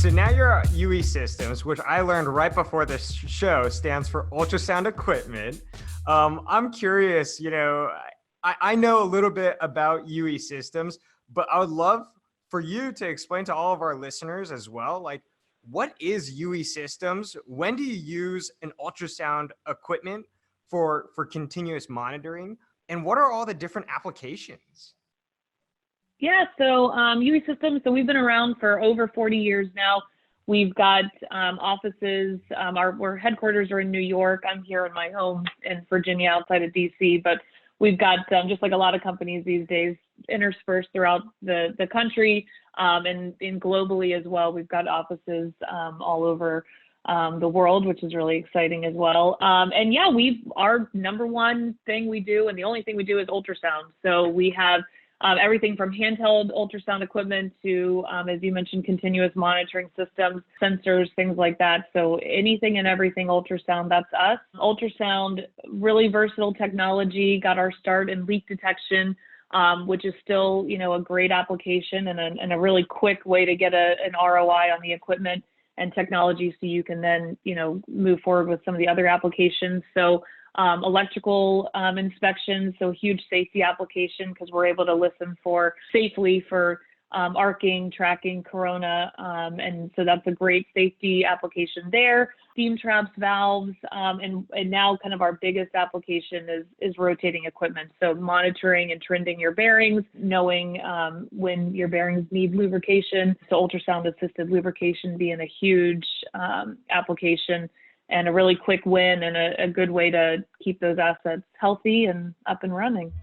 So now you're at UE Systems, which I learned right before this show stands for ultrasound equipment. I'm curious, I know a little bit about UE Systems, but I would love for you to explain to all of our listeners as well, like, what is UE Systems? When do you use an ultrasound equipment for continuous monitoring? And what are all the different applications? Yeah, so UE Systems, so we've been around for over 40 years now. We've got offices, our headquarters are in New York. I'm here in my home in Virginia outside of DC, but we've got, just like a lot of companies these days, interspersed throughout the country and globally as well. We've got offices all over the world, which is really exciting as well. And yeah, our number one thing we do and the only thing we do is ultrasound. So we have everything from handheld ultrasound equipment to, as you mentioned, continuous monitoring systems, sensors, things like that. So anything and everything ultrasound, that's us. Ultrasound, really versatile technology, got our start in leak detection, which is still, a great application and a really quick way to get an ROI on the equipment and technology so you can then, move forward with some of the other applications. So electrical inspection, so huge safety application because we're able to listen safely for arcing, tracking, corona, and so that's a great safety application there. Steam traps, valves, and now kind of our biggest application is rotating equipment. So monitoring and trending your bearings, knowing when your bearings need lubrication. So ultrasound assisted lubrication being a huge application and a really quick win and a good way to keep those assets healthy and up and running.